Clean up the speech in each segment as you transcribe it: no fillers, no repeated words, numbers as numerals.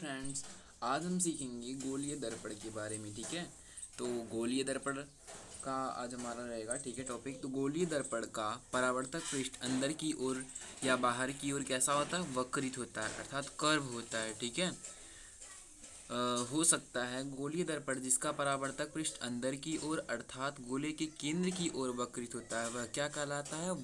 Friends, आज हम सीखेंगे गोलीय दर्पण के बारे में। ठीक है, तो गोलीय दर्पण का आज हमारा रहेगा। ठीक है, टॉपिक। तो गोलीय दर्पण का परावर्तक पृष्ठ अंदर की ओर या बाहर की ओर कैसा होता है? वक्रित होता है, अर्थात कर्व होता है। ठीक है, हो सकता है गोलीय दर्पण जिसका परावर्तक पृष्ठ अंदर की ओर अर्थात गोले के केंद्र की ओर वक्रित होता है, वह क्या कहलाता है?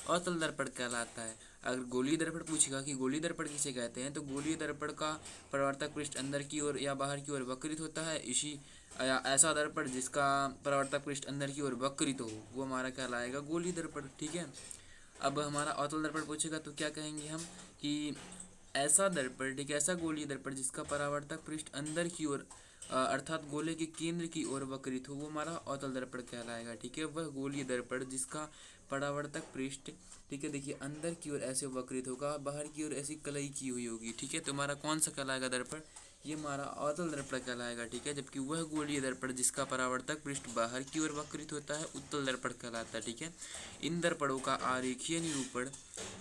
अवतल दर्पण कहलाता है। अगर गोलीय दर्पण पूछेगा कि गोलीय दर्पण किसे कहते हैं, तो गोलीय दर्पण का परावर्तक पृष्ठ अंदर की ओर या बाहर की ओर वक्रित होता है। इसी ऐसा दर्पण जिसका परावर्तक पृष्ठ अंदर की ओर वक्रित हो, वो हमारा कहलाएगा गोलीय दर्पण। ठीक है, अब हमारा अवतल दर्पण पूछेगा तो क्या कहेंगे हम कि ऐसा दर्पण, ठीक है, ऐसा गोलीय दर्पण जिसका परावर्तक पृष्ठ अंदर की ओर अर्थात गोले के केंद्र की ओर वक्रित हो, वो हमारा अवतल दर्पण कहलाएगा। ठीक है, वह गोलीय दर्पण जिसका परावर्तक पृष्ठ, ठीक है, देखिए, अंदर की ओर ऐसे वक्रित होगा, बाहर की ओर ऐसी कलई की हुई होगी। ठीक है, तो हमारा कौन सा कहलाएगा दर्पण? ये हमारा अवतल दर्पण कहलाएगा। ठीक है, जबकि वह गोलीय दर्पण जिसका परावर्तक पृष्ठ बाहर की ओर वक्रित होता है, उत्तल दर्पण कहलाता है। ठीक है, इन दर्पणों का आरेखीय निरूपण,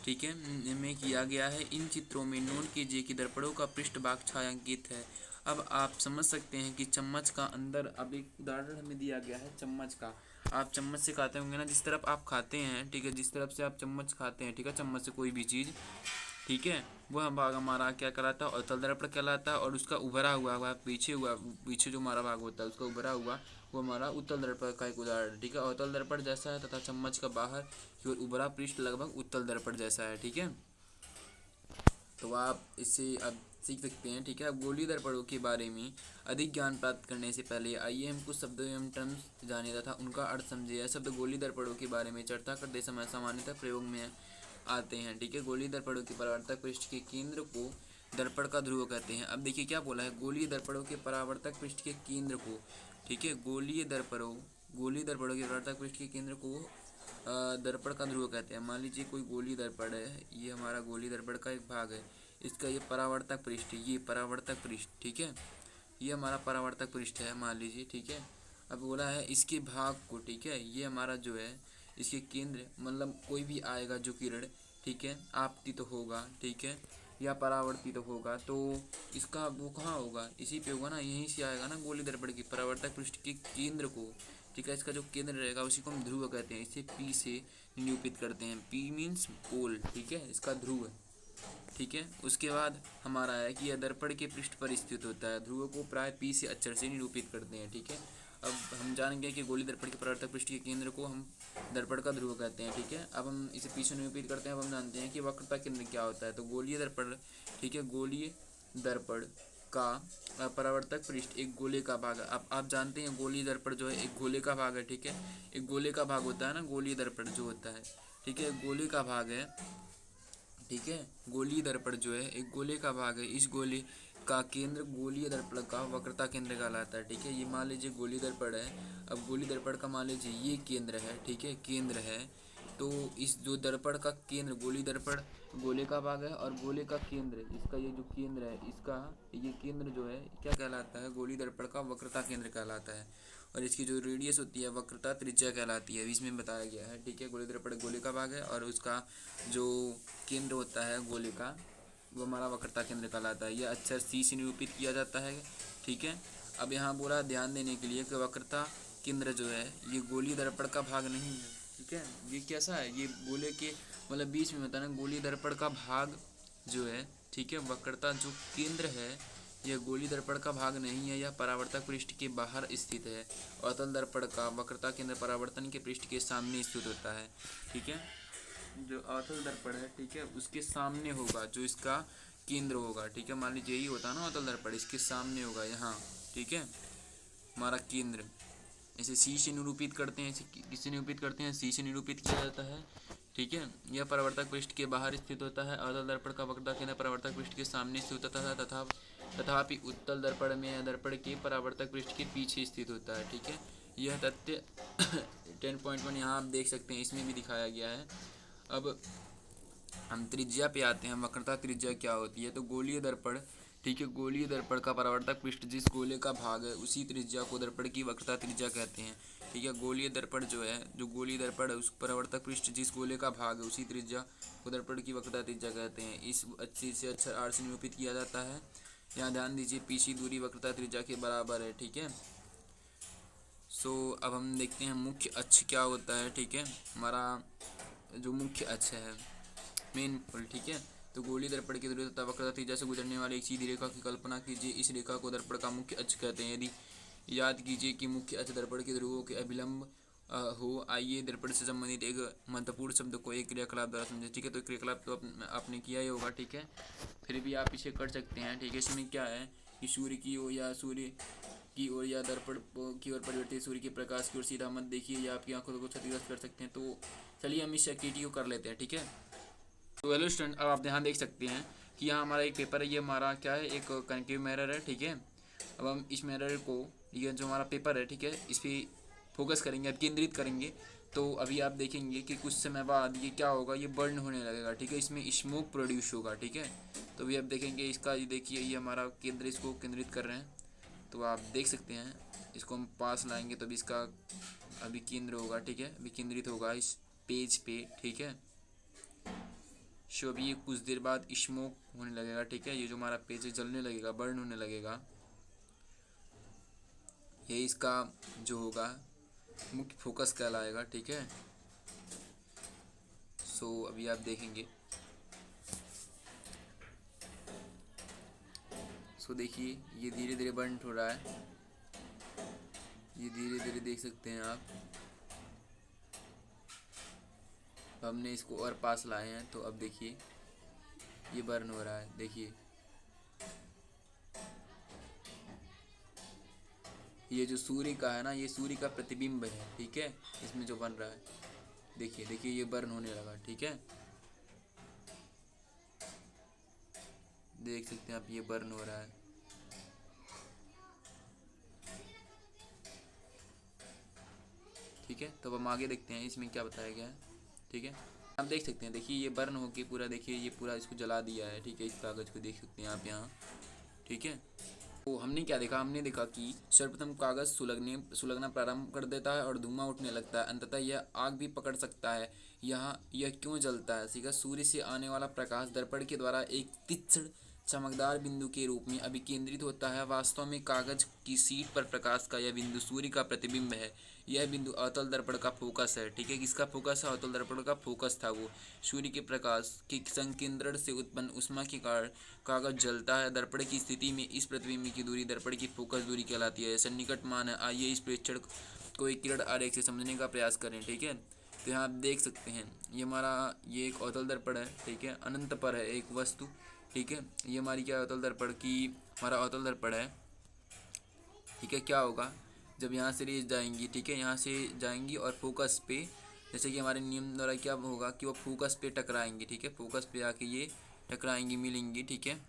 ठीक है, में किया गया है। इन चित्रों में नोट कीजिए कि दर्पणों का पृष्ठभाग छायांकित है। अब आप समझ सकते हैं कि चम्मच का अंदर, अब एक उदाहरण हमें दिया गया है चम्मच का। आप चम्मच से खाते होंगे ना, जिस तरफ आप खाते हैं, ठीक है, जिस तरफ से आप चम्मच खाते हैं, ठीक है, चम्मच से कोई भी चीज़, ठीक है, वह भाग हमारा क्या कहलाता है? अवतल दर्पण कहलाता है। और उसका उभरा हुआ पीछे जो हमारा भाग होता है, उसका उभरा हुआ, वो हमारा उत्तल दर्पण का एक उदाहरण। ठीक है, अवतल दर्पण जैसा है तथा चम्मच का बाहर की ओर उभरा पृष्ठ लगभग उत्तल दर्पण जैसा है। ठीक है, तो आप इससे अब सीख सकते हैं। ठीक है, अब गोलीय दर्पणों के बारे में अधिक ज्ञान प्राप्त करने से पहले आइए हम कुछ शब्दों एवं टर्म्स जाने तथा उनका अर्थ समझे। यह शब्द गोलीय दर्पणों के बारे में चर्चा करते समय सामान्यतः प्रयोग में आते हैं। ठीक है, गोलीय दर्पणों के परावर्तक पृष्ठ के केंद्र को दर्पण का ध्रुव कहते हैं। अब देखिए क्या बोला है, गोलीय दर्पणों के परावर्तक पृष्ठ के केंद्र को, ठीक है, गोलीय दर्पणों के परावर्तक पृष्ठ के केंद्र को दर्पण का ध्रुव कहते हैं। मान लीजिए कोई गोलीय दर्पण है, ये हमारा गोलीय दर्पण का एक भाग है, इसका ये परावर्तक पृष्ठ, ये परावर्तक पृष्ठ, ठीक है, ये हमारा परावर्तक पृष्ठ है मान लीजिए। ठीक है, अब बोला है इसके भाग को, ठीक है, ये हमारा जो है इसके केंद्र, मतलब कोई भी आएगा जो किरण, ठीक है, आपतित तो होगा, ठीक है, या परावर्तित तो होगा, तो इसका वो कहाँ होगा? इसी पे होगा ना, यहीं से आएगा ना गोलीय दर्पण की परावर्तक पृष्ठ के केंद्र को। ठीक है, इसका जो केंद्र रहेगा उसी को हम ध्रुव कहते हैं। इसे पी से निरूपित करते हैं। पी मीन्स पोल, ठीक है, इसका ध्रुव। ठीक है, उसके बाद हमारा है कि यह दर्पण के पृष्ठ पर स्थित होता है। ध्रुव को प्राय पी से अक्षर से निरूपित करते हैं। ठीक है, अब हम जानेंगे कि गोलीय दर्पण के परावर्तक पृष्ठ के केंद्र को हम दर्पण का ध्रुव कहते हैं। ठीक है, अब हम इसे पी से निरूपित करते हैं। अब हम जानते हैं कि वक्रता केंद्र क्या होता है। तो गोलीय दर्पण, ठीक है, गोलीय दर्पण का परावर्तक पृष्ठ एक गोले का भाग है। अब आप जानते हैं गोलीय दर्पण जो है एक गोले का भाग है। ठीक है, एक गोले का भाग होता है ना गोलीय दर्पण जो होता है, ठीक है, गोले का भाग है। ठीक है, गोलीय दर्पण जो है एक गोले का भाग है। इस गोले का केंद्र गोलीय दर्पण का वक्रता केंद्र कहलाता है। ठीक है, ये मान लीजिए गोलीय दर्पण है। अब गोलीय दर्पण का मान लीजिए ये केंद्र है, ठीक है, केंद्र है। तो इस जो दर्पण का केंद्र, गोलीय दर्पण गोले का भाग है और गोले का केंद्र, इसका ये जो केंद्र है, इसका ये केंद्र जो है क्या कहलाता है? गोलीय दर्पण का वक्रता केंद्र कहलाता है। और इसकी जो रेडियस होती है वक्रता त्रिज्या कहलाती है, इसमें बताया गया है। ठीक है, गोलीय दर्पण गोले का भाग है और उसका जो केंद्र होता है गोले का, वो हमारा वक्रता केंद्र कहलाता है। यह अक्षर सी से निरूपित किया जाता है। ठीक है, अब यहाँ बोला ध्यान देने के लिए कि वक्रता केंद्र जो है ये गोलीय दर्पण का भाग नहीं है। ठीक है, ये कैसा है? ये गोले के मतलब बीच में होता है ना, गोलीय दर्पण का भाग जो है, ठीक है, वक्रता जो केंद्र है यह गोलीय दर्पण का भाग नहीं है, यह परावर्तक पृष्ठ के बाहर स्थित है। अवतल दर्पण का वक्रता केंद्र परावर्तन के पृष्ठ के सामने स्थित होता है। ठीक है, जो अवतल दर्पण है, ठीक है, उसके सामने होगा जो इसका केंद्र होगा। ठीक है, मान लीजिए यही होता है ना अवतल दर्पण, इसके सामने होगा यहाँ। ठीक है, हमारा केंद्र इसे सी से निरूपित करते हैं। इसे किससे निरूपित करते हैं? सी से निरूपित किया जाता है। ठीक है, यह परावर्तक पृष्ठ के बाहर स्थित होता है। अवतल दर्पण का वक्रता केंद्र परावर्तक पृष्ठ के सामने स्थित होता है तथापि उत्तल दर्पण में दर्पण के परावर्तक पृष्ठ के पीछे स्थित होता है। ठीक है, यह तथ्य 10.1 यहाँ आप देख सकते हैं, इसमें भी दिखाया गया है। अब हम त्रिज्या पे आते हैं। वक्रता त्रिज्या क्या होती है? तो गोलीय दर्पण, ठीक है, गोलीय दर्पण का परावर्तक पृष्ठ जिस गोले का भाग है उसी त्रिज्या को दर्पण की वक्रता त्रिज्या कहते हैं। ठीक है, गोलीय दर्पण जो है, जो गोलीय दर्पण है उस परावर्तक पृष्ठ जिस गोले का भाग है उसी त्रिज्या को दर्पण की वक्रता त्रिज्या कहते हैं। इस अच्छी से अक्षर आर से निरूपित किया जाता है। यहाँ ध्यान दीजिए पीछी दूरी वक्रता त्रिज्या के बराबर है, ठीक है। अब हम देखते हैं मुख्य अक्ष क्या होता है, ठीक है। हमारा जो मुख्य अक्ष है, मेन पोल, ठीक है। तो गोलीय दर्पण की ध्रुव तथा वक्रता त्रिज्या से गुजरने वाली एक सीधी रेखा की कल्पना कीजिए। इस रेखा को दर्पण का मुख्य अक्ष कहते हैं। यदि याद कीजिए कि मुख्य अक्ष दर्पण के ध्रुवों के अभिलंब हो। आइए दर्पण से संबंधित एक महत्वपूर्ण शब्द को एक क्रियाकलाप द्वारा समझे, ठीक है। तो क्रियाकलाप तो आपने किया ही होगा, ठीक है। फिर भी आप इसे कर सकते हैं, ठीक है। इसमें क्या है कि सूर्य की ओर या दर्पण की ओर परिवर्तित सूर्य के प्रकाश की ओर सीधा मत देखिए, या आपकी आंखों को क्षतिग्रस्त कर सकते हैं। तो चलिए हम इस एक्टिविटी को कर लेते हैं, ठीक है। तो हेलो स्टूडेंट, अब आप ध्यान देख सकते हैं कि यहाँ हमारा एक पेपर है। ये हमारा क्या है, एक कनकेव मिरर है, ठीक है। अब हम इस मिरर को, ये जो हमारा पेपर है, ठीक है, इस पर फोकस करेंगे, अब केंद्रित करेंगे। तो अभी आप देखेंगे कि कुछ समय बाद ये क्या होगा, ये बर्न होने लगेगा, ठीक है। इसमें स्मोक प्रोड्यूस होगा, ठीक है। तो अभी आप देखेंगे इसका, ये देखिए ये हमारा केंद्र, इसको केंद्रित कर रहे हैं। तो आप देख सकते हैं, इसको हम पास लाएंगे तो अभी इसका अभी केंद्र होगा, ठीक है। अभी केंद्रित होगा इस पेज पे, ठीक है। अभी ये कुछ देर बाद स्मोक होने लगेगा, ठीक है। ये जो हमारा पेज है जलने लगेगा, बर्न होने लगेगा। ये इसका जो होगा मुख्य फोकस कहलाएगा, ठीक है। अभी आप देखेंगे, देखिए ये धीरे धीरे बर्न हो रहा है, ये धीरे धीरे देख सकते हैं आप। हमने इसको और पास लाए हैं, तो अब देखिए ये बर्न हो रहा है, देखिए ये जो सूर्य का है ना, ये सूर्य का प्रतिबिंब है, ठीक है। इसमें जो बन रहा है, देखिए देखिए ये बर्न होने लगा, ठीक है। देख सकते हैं आप, ये बर्न हो रहा है। ठीक है, तो अब हम आगे देखते हैं इसमें क्या बताया गया है, ठीक है। आप देख सकते हैं, देखिए ये बर्न होके पूरा, देखिए ये पूरा इसको जला दिया है, ठीक है। इस कागज़ को देख सकते हैं आप यहाँ, ठीक है। तो हमने क्या देखा, हमने देखा कि सर्वप्रथम कागज़ सुलगना प्रारंभ कर देता है और धुआं उठने लगता है। अंततः यह आग भी पकड़ सकता है। यहाँ यह क्यों जलता है, सीखा। सूर्य से आने वाला प्रकाश दर्पण के द्वारा एक तीक्ष्ण चमकदार बिंदु के रूप में अभिकेंद्रित होता है। वास्तव में कागज की शीट पर प्रकाश का यह बिंदु सूर्य का प्रतिबिंब है। यह बिंदु अवतल दर्पण का फोकस है, ठीक है। किसका फोकस है, अवतल दर्पण का फोकस था वो। सूर्य के प्रकाश के संकेंद्रण से उत्पन्न ऊष्मा के कारण कागज जलता है। दर्पण की स्थिति में इस प्रतिबिंब की दूरी दर्पण की फोकस दूरी कहलाती है। सन्निकट मान है। आइए इस प्रेक्षण को एक किरण आरेख से समझने का प्रयास करें, ठीक है। तो यहाँ आप देख सकते हैं, ये हमारा ये एक अवतल दर्पण है, ठीक है। अनंत पर है एक वस्तु, ठीक है। ये हमारी क्या अवतल दर्पण की, हमारा अवतल दर्पण है, ठीक है। क्या होगा जब यहाँ से रेज जाएंगी, ठीक है, यहाँ से जाएंगी और फोकस पे, जैसे कि हमारे नियम द्वारा क्या होगा कि वो फोकस पे टकराएंगी, ठीक है। फोकस पे आके ये टकराएंगी, मिलेंगी, ठीक है।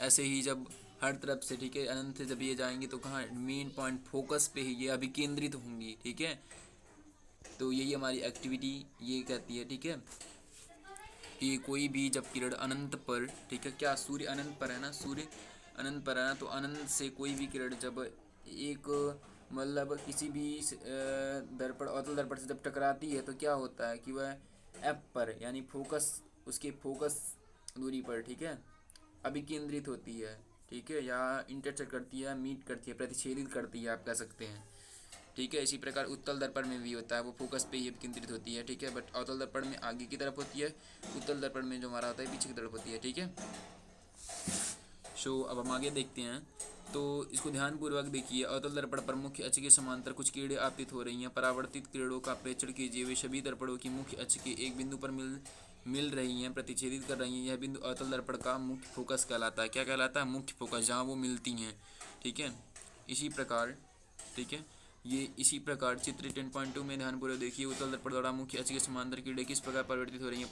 ऐसे ही जब हर तरफ से, ठीक है, अनंत से जब ये जाएंगी तो कहाँ, मेन पॉइंट फोकस पे ही ये अभी केंद्रित होंगी, ठीक है। तो यही हमारी एक्टिविटी ये कहती है, ठीक है, कि कोई भी जब किरण अनंत पर, ठीक है, क्या सूर्य अनंत पर है ना, सूर्य अनंत पर है ना, तो अनंत से कोई भी किरण जब एक मतलब किसी भी दर्पण, अवतल दर्पण से जब टकराती है तो क्या होता है कि वह एफ पर, यानी फोकस, उसके फोकस दूरी पर, ठीक है, अभिकेंद्रित होती है, ठीक है, या इंटरसेक्ट करती है, मीट करती है, प्रतिच्छेदित करती है, आप कह सकते हैं, ठीक है। इसी प्रकार उत्तल दर्पण में भी होता है, वो फोकस पे ही केंद्रित होती है, ठीक है। बट अवतल दर्पण में आगे की तरफ होती है, उत्तल दर्पण में जो हमारा होता है पीछे की तरफ होती है, ठीक है। अब हम आगे देखते हैं, तो इसको ध्यानपूर्वक देखिए। अवतल दर्पण पर मुख्य अक्ष के समांतर कुछ किरणें आपतित हो रही हैं। परावर्तित किरणों का प्रेक्षण कीजिए। वे सभी दर्पणों की मुख्य अक्ष के एक बिंदु पर मिल रही हैं, प्रतिच्छेदित कर रही हैं। यह बिंदु अवतल दर्पण का मुख्य फोकस कहलाता है। क्या कहलाता है, मुख्य फोकस, जहाँ वो मिलती हैं, ठीक है। इसी प्रकार, ठीक है, ये इसी प्रकार चित्र 10.2 में ध्यानपूर्वक देखिए। उत्तल दर्पण द्वारा मुख्य अक्ष के समांतर किरणें किस प्रकार परिवर्तित हो रही हैं।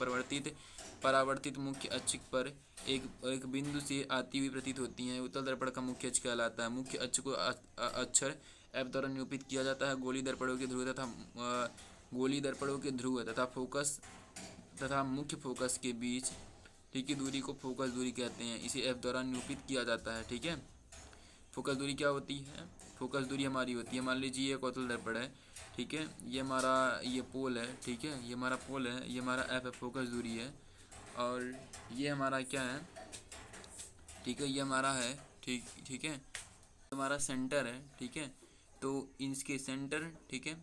परावर्तित मुख्य अक्ष पर एक बिंदु से आती हुई प्रतीत होती हैं। उत्तल दर्पण का मुख्य अक्ष कहलाता है। मुख्य अक्ष को अक्षर एफ द्वारा निरूपित किया जाता है। गोली दर्पणों के ध्रुव तथा फोकस तथा मुख्य फोकस के बीच, ठीक है, दूरी को फोकस दूरी कहते हैं। इसे एफ द्वारा निरूपित किया जाता है, ठीक है। फोकस दूरी क्या होती है, फोकस दूरी हमारी होती है, मान लीजिए ये अवतल दर्पण है, ठीक है, ये हमारा ये पोल है, ठीक है, ये हमारा पोल है, ये हमारा एफ है, फोकस दूरी है। और ये हमारा क्या है, ठीक है, ये हमारा है, ठीक ठीक है, हमारा सेंटर है, ठीक है। तो इसके सेंटर, ठीक है,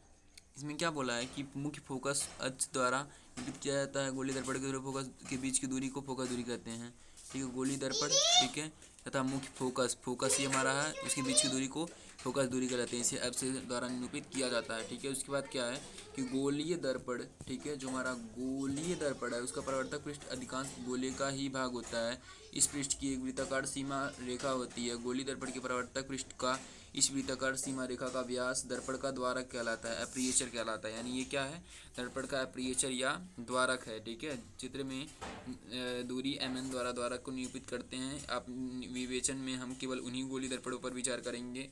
इसमें क्या बोला है कि मुख्य फोकस अक्ष द्वारा इंगित किया जाता है। गोलीय दर्पण के फोकस के बीच की दूरी को फोकस दूरी कहते हैं, ठीक है। गोलीय दर्पण, ठीक है, तथा मुख्य फोकस, फोकस ये हमारा है, उसके बीच की दूरी को फोकस दूरी कहते हैं। इसे अब से द्वारा निरूपित किया जाता है, ठीक है। उसके बाद क्या है कि गोलीय दर्पण, ठीक है, जो हमारा गोलीय दर्पण है उसका परावर्तक पृष्ठ अधिकांश गोले का ही भाग होता है। इस पृष्ठ की एक वृत्ताकार सीमा रेखा होती है। गोलीय दर्पण के परावर्तक पृष्ठ का इस वृत्ताकार सीमा रेखा का व्यास दर्पण का द्वारक कहलाता है, अपर्एचर कहलाता है। यानी ये क्या है, दर्पण का अपर्एचर या द्वारक है, ठीक है। चित्र में दूरी mn द्वारा द्वारक को निरूपित करते हैं। आप विवेचन में हम केवल उन्हीं गोलीय दर्पणों पर विचार करेंगे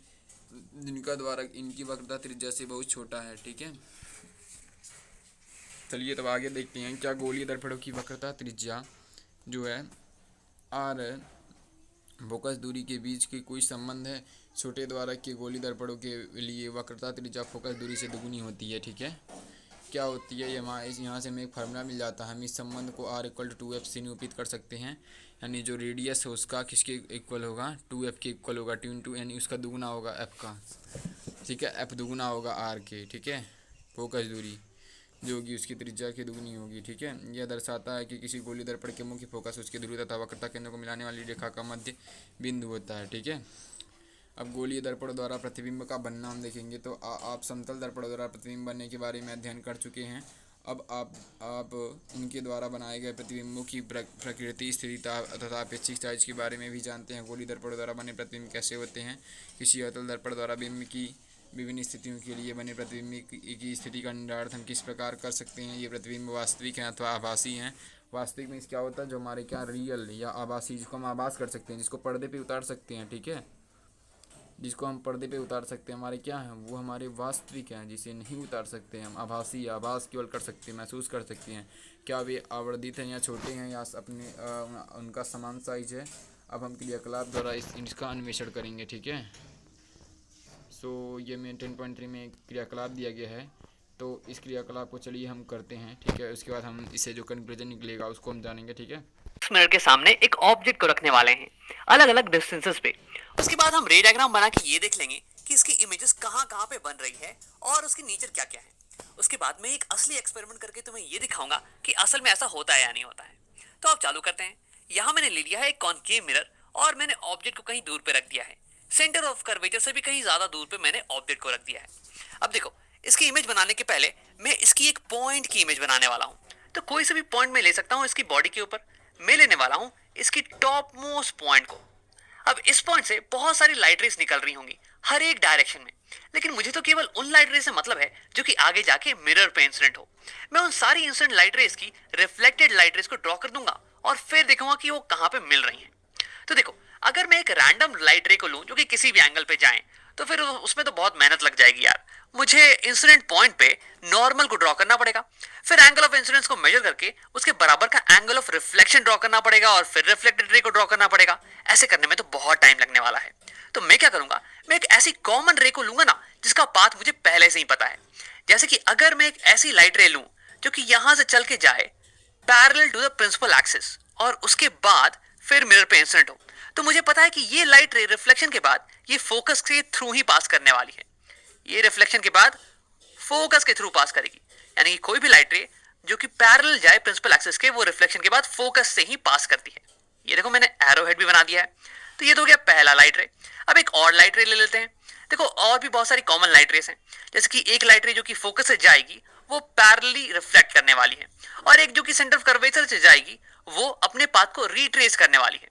जिनका द्वारक इनकी वक्रता त्रिज्या से बहुत छोटा है, ठीक है। चलिए तब आगे देखते हैं क्या गोलीय दर्पणों की वक्रता त्रिज्या जो है आर फोकस दूरी के बीच की कोई संबंध है। छोटे द्वारक के गोलीय दर्पणों के लिए वक्रता त्रिज्या फोकस दूरी से दुगुनी होती है, ठीक है। क्या होती है, यहाँ से हमें एक फार्मूला मिल जाता है। हम इस संबंध को r = 2f से निरूपित कर सकते हैं। यानी जो रेडियस है उसका किसके इक्वल होगा, 2f के इक्वल होगा, 2 यानी उसका दुगुना होगा f का, ठीक है। f दुगुना होगा r के, ठीक है। फोकस दूरी जो होगी उसकी त्रिज्या की दुगुनी होगी, ठीक है। यह दर्शाता है कि किसी गोलीय दर्पण के मुख्य फोकस उसके ध्रुव तथा वक्रता केंद्र को मिलाने वाली रेखा का मध्य बिंदु होता है, ठीक है। अब गोलीय दर्पण द्वारा प्रतिबिंब का बनना हम देखेंगे। तो आप समतल दर्पण द्वारा प्रतिबिंब बनने के बारे में अध्ययन कर चुके हैं। अब आप उनके द्वारा बनाए गए प्रतिबिंबों की प्रकृति, स्थिति तथा अपेक्षित साइज के बारे में भी जानते हैं। गोलीय दर्पण द्वारा बने प्रतिबिंब कैसे होते हैं। किसी अवतल दर्पण द्वारा बिंब की विभिन्न स्थितियों के लिए बने प्रतिबिंब की स्थिति का निर्धारण हम किस प्रकार कर सकते हैं। ये प्रतिबिंब वास्तविक हैं अथवा आभासी हैं। वास्तविक में क्या होता है, जो हमारे क्या रियल या आभासी, जिसको हम आभास कर सकते हैं, जिसको पर्दे पे उतार सकते हैं, ठीक है। जिसको हम पर्दे पे उतार सकते हैं हमारे क्या हैं, वो हमारे वास्तविक हैं। जिसे नहीं उतार सकते हम आभासी, आभास केवल कर सकते हैं, महसूस कर सकते हैं। क्या वे आवर्धित हैं या छोटे हैं या अपने उनका समान साइज है। अब हम क्रियाकलाप द्वारा इसका अन्वेषण करेंगे, ठीक है। सो ये में 10.3 में क्रियाकलाप दिया गया है। तो इस क्रियाकलाप को चलिए हम करते हैं, ठीक है। उसके बाद हम इसे जो कंक्लूजन निकलेगा उसको हम जानेंगे, ठीक है। मिरर के सामने एक ऑब्जेक्ट को रखने वाले हैं अलग अलग डिस्टेंसेस पे। उसके बाद हम रे डायग्राम बना के ये देख लेंगे कि इसकी इमेजेस कहाँ कहाँ पे बन रही है और उसकी नेचर क्या क्या है। उसके बाद मैं एक असली एक्सपेरिमेंट करके तुम्हें ये दिखाऊंगा कि असल में ऐसा होता है या नहीं होता है। तो अब चालू करते हैं। यहाँ मैंने ले लिया है एक कॉनकेव मिरर और मैंने ऑब्जेक्ट को कहीं दूर पे रख दिया है। सेंटर ऑफ कर्वेचर से भी कहीं ज्यादा दूर पे मैंने ऑब्जेक्ट को रख दिया है। अब देखो, इसकी इमेज बनाने के पहले मैं इसकी एक पॉइंट की इमेज बनाने वाला हूँ। तो कोई से भी पॉइंट मैं ले सकता हूँ इसकी बॉडी के ऊपर। मैं लेने वाला हूं इसकी टॉप मोस्ट पॉइंट को। अब इस पॉइंट से बहुत सारी लाइट रेस निकल रही होंगी हर एक डायरेक्शन में, लेकिन मुझे तो केवल उन लाइट रेस से मतलब है जो कि आगे जाके मिरर पे इंसिडेंट हो। मैं उन सारी इंसिडेंट लाइट रेस की रिफ्लेक्टेड लाइट रेस को ड्रॉ कर दूंगा और फिर देखूंगा कि वो कहां पे मिल रही हैं। तो देखो, अगर मैं एक रैंडम लाइट रे को लूं जो कि किसी भी एंगल पे जाए तो फिर उसमें तो बहुत मेहनत लग जाएगी यार। मुझे इंसिडेंट पॉइंट पे नॉर्मल को ड्रॉ करना पड़ेगा, फिर एंगल ऑफ इंसिडेंस को मेजर करके उसके बराबर का एंगल ऑफ रिफ्लेक्शन ड्रॉ करना पड़ेगा और फिर रिफ्लेक्टेड रे को ड्रॉ करना पड़ेगा। ऐसे करने में तो बहुत टाइम लगने वाला है। तो मैं क्या करूंगा, मैं एक ऐसी कॉमन रे को लूंगा ना जिसका पाथ मुझे पहले से ही पता है। जैसे कि अगर मैं एक ऐसी लाइट रे लूं जो कि यहां से चल के जाए parallel to the principal axis और उसके बाद फिर मिरर पे इंसिडेंट हो, तो मुझे पता है कि ये लाइट रे रिफ्लेक्शन के बाद ये फोकस के थ्रू ही पास करने वाली है। ये रिफ्लेक्शन के बाद फोकस के थ्रू पास करेगी। यानी कि कोई भी लाइट रे जो कि पैरेलल जाए प्रिंसिपल एक्सिस के, वो रिफ्लेक्शन के बाद फोकस से ही पास करती है। ये देखो, मैंने एरो हेड भी बना दिया है। तो ये तो हो गया पहला लाइट रे। अब एक और लाइट रे ले लेते हैं। देखो, और भी बहुत सारी कॉमन लाइट रेस हैं। जैसे कि एक लाइट रे जो कि फोकस से जाएगी वो पैरेलली रिफ्लेक्ट करने वाली है, और एक जो कि सेंटर ऑफ कर्वेचर से जाएगी वो अपने पाथ को रिट्रेस करने वाली है।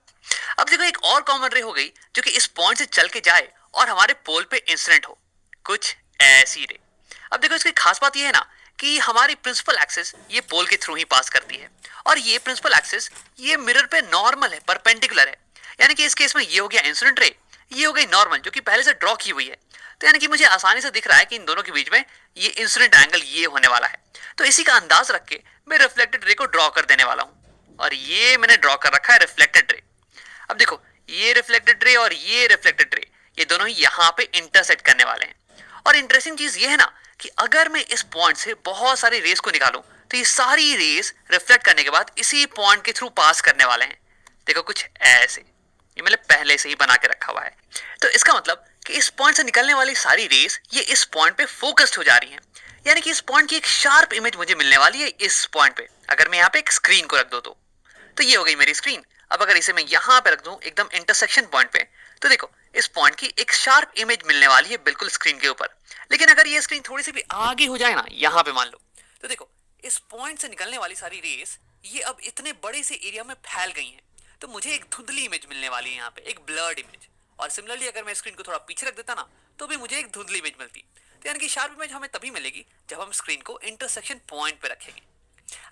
अब देखो, एक और कॉमन रे हो गई जो कि इस पॉइंट से चल के जाए और हमारे पोल पे इंसिडेंट हो, कुछ ऐसी रे। अब देखो, इसकी खास बात ये है ना कि हमारी प्रिंसिपल एक्सिस ये पोल के थ्रू ही पास करती है, और ये प्रिंसिपल एक्सिस ये मिरर पे नॉर्मल है, परपेंडिकुलर है। यानी कि इस केस में ये हो गया इंसिडेंट रे, ये हो गई नॉर्मल जो कि पहले से ड्रॉ की हुई है। तो यानी कि मुझे आसानी से दिख रहा है कि इन दोनों के बीच में ये इंसिडेंट एंगल ये होने वाला है। तो इसी का अंदाज रख के मैं रिफ्लेक्टेड रे को ड्रॉ कर देने वाला हूं, और ये मैंने ड्रॉ कर रखा है रिफ्लेक्टेड रे। अब देखो, ये रिफ्लेक्टेड रे और ये रिफ्लेक्टेड रे ये दोनों ही यहाँ पे इंटरसेक्ट करने वाले हैं। और इंटरेस्टिंग चीज ये है ना कि अगर मैं इस पॉइंट से बहुत सारी रेस को निकालूं तो ये सारी रेस रिफ्लेक्ट करने के बाद इसी पॉइंट के थ्रू पास करने वाले हैं। देखो, कुछ ऐसे। ये मैंने पहले से ही बना के रखा हुआ है। तो इसका मतलब कि इस पॉइंट से निकलने वाली सारी रेस ये इस पॉइंट पे फोकस्ड हो जा रही हैं। यानी कि इस पॉइंट की एक शार्प इमेज मुझे मिलने वाली है इस पॉइंट पे। अगर मैं यहाँ पे एक स्क्रीन को रख दूँ तो ये हो गई मेरी स्क्रीन। अब अगर इसे मैं यहाँ पे रख दूँ एकदम इंटरसेक्शन पॉइंट पे, तो देखो इस पॉइंट की एक शार्प इमेज मिलने वाली है बिल्कुल स्क्रीन के ऊपर। लेकिन अगर ये स्क्रीन थोड़ी सी भी आगे हो जाए ना, यहाँ पे मान लो, तो देखो इस पॉइंट से निकलने वाली सारी रेस ये अब इतने बड़े से एरिया में फैल गई हैं, तो मुझे एक धुंधली इमेज मिलने वाली है यहाँ पे, एक ब्लर्ड इमेज। और सिमिलरली अगर मैं स्क्रीन को थोड़ा पीछे रख देता ना, तो भी मुझे एक धुंधली इमेज मिलती। तो यानी कि शार्प इमेज हमें तभी मिलेगी जब हम स्क्रीन को इंटरसेक्शन पॉइंट पे रखेंगे।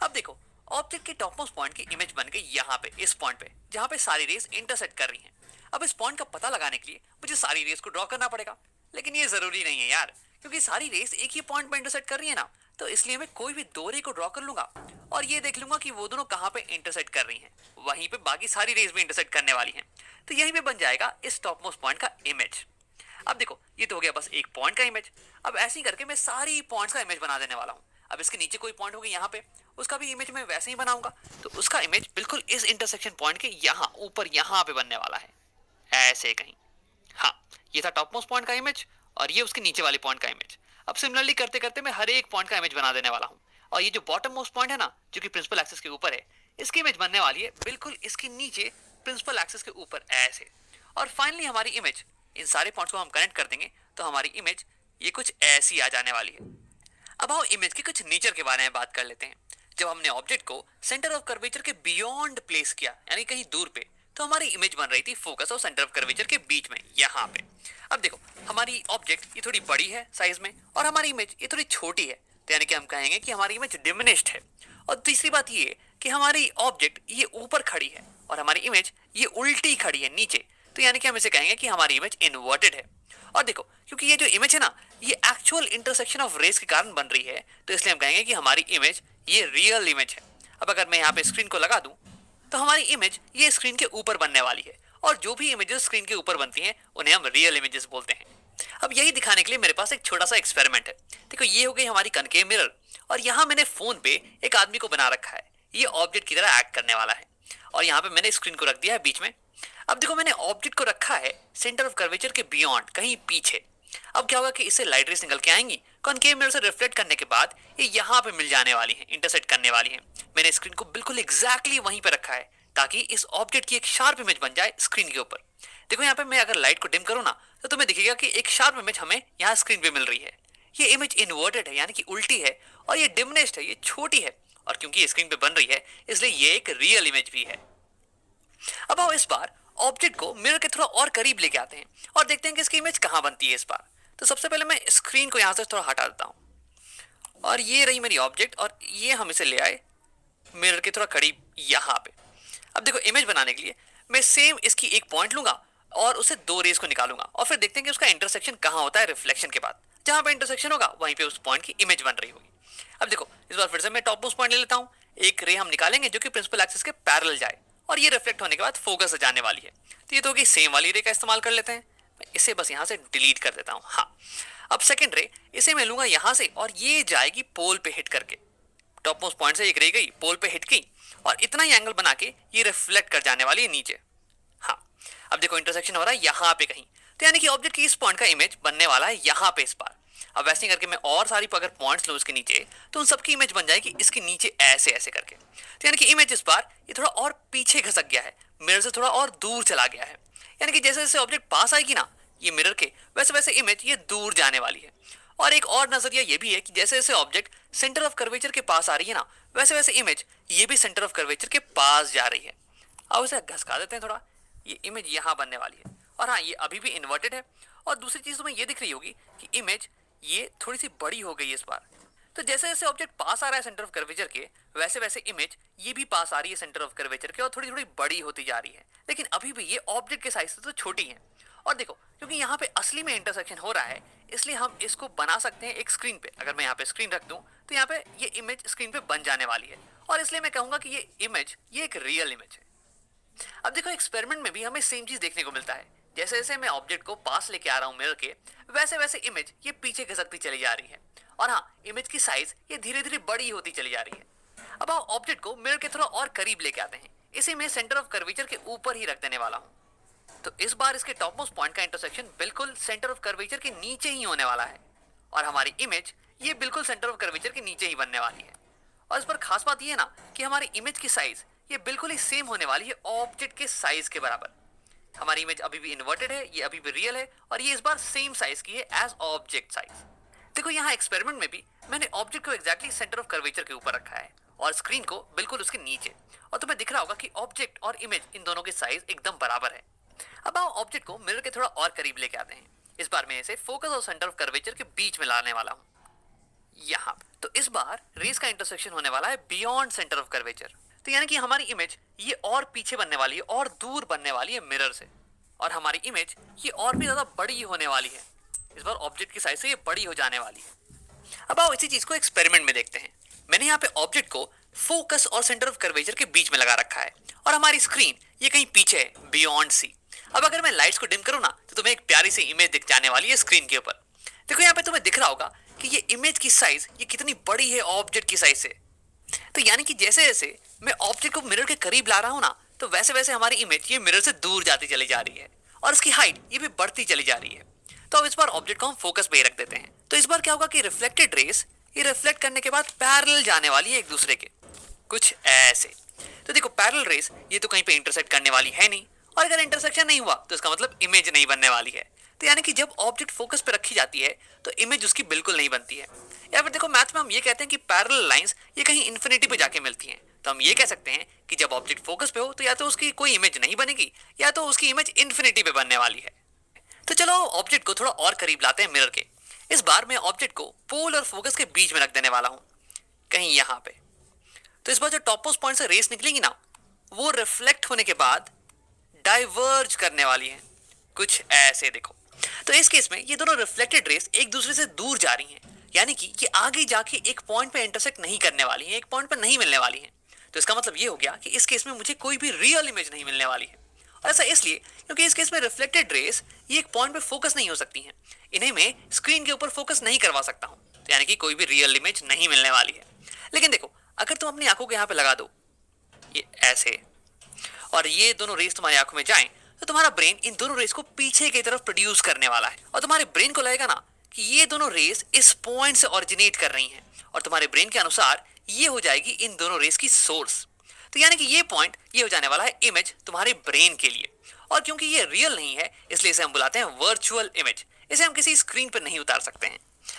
अब देखो ऑब्जेक्ट के टॉप मोस्ट पॉइंट की इमेज बन गई यहाँ पे, इस पॉइंट पे जहाँ पे सारी रेस इंटरसेक्ट कर रही हैं। अब इस पॉइंट का पता लगाने के लिए मुझे सारी रेस को ड्रॉ करना पड़ेगा, लेकिन ये जरूरी नहीं है यार, क्योंकि सारी रेस एक ही पॉइंट पे इंटरसेक्ट कर रही है ना। तो इसलिए मैं कोई भी दो रे को ड्रॉ कर लूंगा और ये देख लूंगा कि वो दोनों कहाँ पे इंटरसेक्ट कर रही हैं। वहीं पे बाकी सारी रेस भी इंटरसेक्ट करने वाली हैं। तो यहीं पे बन जाएगा इस टॉप मोस्ट पॉइंट का इमेज। अब देखो ये तो हो गया बस एक पॉइंट का इमेज। अब ऐसे ही करके मैं सारी पॉइंट्स का इमेज बना देने वाला हूँ। अब इसके नीचे कोई पॉइंट होगी यहाँ पे, उसका भी इमेज मैं वैसे ही बनाऊंगा। तो उसका इमेज बिल्कुल इस इंटरसेक्शन पॉइंट के यहाँ ऊपर यहाँ पे बनने वाला है, ऐसे कहीं। हाँ, ये था टॉप मोस्ट पॉइंट का इमेज और ये उसके नीचे वाले पॉइंट का इमेज। अब सिमिलरली करते करते मैं हर एक पॉइंट का इमेज बना देने वाला हूँ। और ये जो बॉटम मोस्ट पॉइंट है ना, जो कि प्रिंसिपल एक्सिस के ऊपर है, इसकी इमेज बनने वाली है बिल्कुल इसके नीचे प्रिंसिपल एक्सिस के ऊपर ऐसे। और फाइनली हमारी इमेज, इन सारे पॉइंट्स को हम कनेक्ट कर देंगे तो हमारी इमेज ये कुछ ऐसी आ जाने वाली है। अब आओ इमेज के कुछ नेचर के बारे में बात कर लेते हैं। जब हमने ऑब्जेक्ट को सेंटर ऑफ कर्वेचर के बियॉन्ड प्लेस किया, यानी कहीं दूर पे, तो हमारी इमेज बन रही थी फोकस और सेंटर ऑफ कर्वेचर के बीच में, यहाँ पे। अब देखो हमारी ऑब्जेक्ट ये थोड़ी बड़ी है साइज में और हमारी इमेज ये थोड़ी छोटी है, तो यानी कि हम कहेंगे कि हमारी इमेज डिमिनिश्ड है। और तीसरी बात ये कि हमारी ऑब्जेक्ट ये ऊपर खड़ी है और हमारी इमेज ये उल्टी खड़ी है नीचे, तो यानी कि हम इसे कहेंगे कि हमारी इमेज इन्वर्टेड है। और देखो क्योंकि ये जो इमेज है ना, ये एक्चुअल इंटरसेक्शन ऑफ रेस के कारण बन रही है, तो इसलिए हम कहेंगे कि हमारी इमेज ये रियल इमेज है। अब अगर मैं यहाँ पे स्क्रीन को लगा दूं तो हमारी इमेज ये स्क्रीन के ऊपर बनने वाली है। और जो भी इमेजेस स्क्रीन के ऊपर बनती हैं उन्हें हम रियल इमेजेस बोलते हैं। अब यही दिखाने के लिए मेरे पास एक छोटा सा एक्सपेरिमेंट है। देखो ये हो गई हमारी कनकेव मिरर और यहाँ मैंने फोन पे एक आदमी को बना रखा है, ये ऑब्जेक्ट की तरह एक्ट करने वाला है। और यहाँ पे मैंने स्क्रीन को रख दिया है बीच में। अब देखो मैंने ऑब्जेक्ट को रखा है सेंटर ऑफ कर्वेचर के बियॉन्ड, कहीं पीछे। अब क्या होगा कि इससे लाइट रेस निकल के आएंगी, कॉनकेव मिरर से रिफ्लेक्ट करने के बाद ये यहाँ पे मिल जाने वाली है, इंटरसेक्ट करने वाली है। मैंने स्क्रीन को बिल्कुल एग्जैक्टली वहीं पे रखा है ताकि इस ऑब्जेक्ट की एक शार्प इमेज बन जाए स्क्रीन के ऊपर। देखो यहाँ पे मैं अगर लाइट को डिम करूँ ना, तो तुम्हें दिखेगा कि एक शार्प इमेज हमें यहाँ स्क्रीन पे मिल रही है। ये इमेज इन्वर्टेड है, यानी कि उल्टी है, और ये डिमिनिश्ड है, ये छोटी है। और क्योंकि ये स्क्रीन पे बन रही है इसलिए ये एक रियल इमेज भी है। अब आओ इस बार ऑब्जेक्ट को मिरर के थोड़ा और करीब लेके आते हैं और देखते हैं कि इसकी इमेज कहाँ बनती है इस बार। तो सबसे पहले मैं स्क्रीन को यहाँ से थोड़ा हटा देता हूँ और ये रही मेरी ऑब्जेक्ट, और ये हम इसे ले आए मिरर के थोड़ा करीब यहाँ पे। अब देखो इमेज बनाने के लिए मैं सेम इसकी एक पॉइंट लूंगा और उसे दो रेस को निकालूंगा और फिर देखते हैं कि उसका इंटरसेक्शन कहाँ होता है रिफ्लेक्शन के बाद। जहां पे इंटरसेक्शन होगा वहीं पे उस पॉइंट की इमेज बन रही होगी। अब देखो इस बार फिर से मैं टॉप मोस्ट पॉइंट ले लेता हूँ, एक रे हम निकालेंगे जो कि प्रिंसिपल एक्सिस के पैरेलल जाए और ये रिफ्लेक्ट होने के बाद फोकस से जाने वाली है। तो ये तो होगी सेम वाली रे का इस्तेमाल कर लेते हैं। मैं इसे बस यहाँ से डिलीट कर देता हूँ। हाँ, अब सेकेंड रे इसे मैं लूंगा यहाँ से और ये जाएगी पोल पे हिट करके। टॉप मोस्ट पॉइंट से एक रे गई, पोल पे हिट की और इतना ही एंगल बना के ये रिफ्लेक्ट कर जाने वाली है नीचे। हाँ, अब देखो इंटरसेक्शन हो रहा है यहाँ पे कहीं, तो यानी कि ऑब्जेक्ट की इस पॉइंट का इमेज बनने वाला है यहाँ पे इस बार। अब वैसे ही करके मैं और सारी अगर पॉइंट्स लूँ इसके नीचे तो उन सबकी इमेज बन जाएगी इसके नीचे ऐसे ऐसे करके। तो यानी कि इमेज इस बार ये थोड़ा और पीछे खसक गया है, मिरर से थोड़ा और दूर चला गया है। यानी कि जैसे जैसे ऑब्जेक्ट पास आएगी ना ये मिरर के, वैसे वैसे इमेज ये दूर जाने वाली है। और एक और नजरिया ये भी है कि जैसे जैसे ऑब्जेक्ट सेंटर ऑफ कर्वेचर के पास आ रही है ना, वैसे वैसे इमेज ये भी सेंटर ऑफ कर्वेचर के पास जा रही है। अब इसे घसका देते हैं थोड़ा, ये इमेज यहाँ बनने वाली है। और हाँ, ये अभी भी इन्वर्टेड है। और दूसरी चीज तुम्हें ये दिख रही होगी कि इमेज ये थोड़ी सी बड़ी हो गई है इस बार। तो जैसे जैसे ऑब्जेक्ट पास आ रहा है सेंटर ऑफ कर्वेचर के, वैसे वैसे इमेज ये भी पास आ रही है सेंटर ऑफ कर्वेचर के और थोड़ी थोड़ी बड़ी होती जा रही है। लेकिन अभी भी ये ऑब्जेक्ट के साइज से तो छोटी है। और देखो क्योंकि यहाँ पे असली में इंटरसेक्शन हो रहा है इसलिए हम इसको बना सकते हैं एक स्क्रीन पे। अगर मैं यहाँ पे स्क्रीन रख दूं तो यहाँ पे ये इमेज स्क्रीन पे बन जाने वाली है और इसलिए मैं कहूंगा कि ये इमेज ये एक रियल इमेज है। अब देखो एक्सपेरिमेंट में भी हमें सेम चीज देखने को मिलता है। जैसे जैसे मैं ऑब्जेक्ट को पास लेके आ रहा हूँ मिरर के, वैसे वैसे इमेज ये पीछे खिसकती चली जा रही है। और हाँ, इमेज की साइज ये धीरे धीरे बड़ी होती चली जा रही है। अब आप ऑब्जेक्ट को मिरर के थोड़ा और करीब लेके आते हैं। इसे मैं सेंटर ऑफ कर्वेचर के ऊपर ही रख देने वाला हूँ। तो इस बार इसके टॉप मोस्ट पॉइंट का इंटरसेक्शन बिल्कुल सेंटर ऑफ कर्वेचर के नीचे ही होने वाला है और हमारी इमेज ये बिल्कुल सेंटर ऑफ कर्वेचर के नीचे ही बनने वाली है। और इस पर खास बात ये ना कि हमारी इमेज की साइज ये बिल्कुल ही सेम होने वाली है ऑब्जेक्ट के साइज के बराबर। हमारी इमेज अभी भी इन्वर्टेड है, ये अभी भी रियल है और ये इस बार सेम साइज की है एज ऑब्जेक्ट साइज। देखो यहाँ एक्सपेरिमेंट में भी मैंने ऑब्जेक्ट को एग्जैक्टली सेंटर ऑफ कर्वेचर के ऊपर रखा है और स्क्रीन को बिल्कुल उसके नीचे, और तुम्हें दिख रहा होगा कि ऑब्जेक्ट और इमेज इन दोनों के साइज एकदम बराबर है। अब आओ ऑब्जेक्ट को मिरर के थोड़ा और करीब लेके आते हैं। इस बार मैं इसे फोकस और सेंटर ऑफ कर्वेचर के बीच में लाने वाला हूँ यहाँ। तो इस बार रेस का इंटरसेक्शन होने वाला है बियॉन्ड सेंटर ऑफ कर्वेचर। तो यानी कि हमारी इमेज ये और पीछे बनने वाली है और दूर बनने वाली है मिरर से, और हमारी इमेज ये और भी ज्यादा बड़ी होने वाली है। इस बार ऑब्जेक्ट की साइज से ये बड़ी हो जाने वाली है। अब आओ इसी चीज को एक्सपेरिमेंट में देखते हैं। मैंने यहाँ पे ऑब्जेक्ट को फोकस और सेंटर ऑफ कर्वेचर के बीच में लगा रखा है और हमारी स्क्रीन ये कहीं पीछे है बियॉन्ड सी। अब अगर मैं लाइट्स को डिम करूँ ना तो तुम्हें एक प्यारी सी इमेज दिख जाने वाली है स्क्रीन के ऊपर। देखो यहाँ पे तुम्हें दिख रहा होगा कि ये इमेज की साइज ये कितनी बड़ी है ऑब्जेक्ट की साइज से। तो यानी कि जैसे जैसे मैं ऑब्जेक्ट को मिरर के करीब ला रहा हूँ ना तो वैसे वैसे हमारी इमेज ये मिरर से दूर जाती चली जा रही है और इसकी हाइट ये भी बढ़ती चली जा रही है। तो अब इस बार ऑब्जेक्ट को हम फोकस पे ही रख देते हैं। तो इस बार क्या होगा कि रिफ्लेक्टेड रेस ये रिफ्लेक्ट करने के बाद पैरेलल जाने वाली है एक दूसरे के, कुछ ऐसे। तो देखो पैरेलल रेस ये तो कहीं पे इंटरसेक्ट करने वाली है नहीं, और अगर इंटरसेक्शन नहीं हुआ तो इसका मतलब इमेज नहीं बनने वाली है। तो यानी कि जब ऑब्जेक्ट फोकस पे रखी जाती है तो इमेज उसकी बिल्कुल नहीं बनती है। या फिर देखो मैथ में हम ये कहते हैं कि पैरेलल लाइंस ये कहीं इन्फिनिटी पे जाके मिलती हैं। तो हम ये कह सकते हैं कि जब ऑब्जेक्ट फोकस पे हो तो या तो उसकी कोई इमेज नहीं बनेगी या तो उसकी इमेज इन्फिनिटी पे बनने वाली है। तो चलो ऑब्जेक्ट को थोड़ा और करीब लाते हैं मिरर के। इस बार मैं ऑब्जेक्ट को पोल और फोकस के बीच में रख देने वाला हूं, कहीं यहां पे। तो इस बार जो टॉप मोस्ट पॉइंट से रेस निकलेंगी ना वो रिफ्लेक्ट होने के बाद डाइवर्ज करने वाली है, कुछ ऐसे देखो। तो इस केस में ये दोनों रिफ्लेक्टेड रेस एक दूसरे से दूर जा रही हैं, यानी कि ये आगे जाके एक पॉइंट पे इंटरसेक्ट नहीं करने वाली हैं, एक पॉइंट पे नहीं मिलने वाली हैं। तो इसका मतलब ये हो गया कि इस केस में मुझे कोई भी रियल इमेज नहीं मिलने वाली है। और ऐसा इसलिए क्योंकि इस केस में रिफ्लेक्टेड रेस ये एक पॉइंट पे फोकस नहीं हो सकती हैं, इन्हें मैं स्क्रीन के ऊपर फोकस नहीं करवा सकता हूं। तो यानी कि कोई भी रियल इमेज नहीं मिलने वाली है। लेकिन देखो अगर तुम अपनी आंखों के यहाँ पे लगा दो ये ऐसे, और ये दोनों रेस तुम्हारी आंखों में जाएं तो तुम्हारा ब्रेन इन दोनों रेस को पीछे की तरफ प्रोड्यूस करने वाला है, और तुम्हारे ब्रेन को लगेगा ना कि ये दोनों रेस इस पॉइंट से ओरिजिनेट कर रही हैं, और तुम्हारे ब्रेन के अनुसार ये हो जाएगी इन दोनों रेस की सोर्स। तो यानी कि ये पॉइंट ये हो जाने वाला है इमेज तुम्हारे ब्रेन के लिए। और क्योंकि ये रियल नहीं है इसलिए इसे हम बुलाते हैं वर्चुअल इमेज। इसे हम किसी स्क्रीन पर नहीं उतार सकते हैं।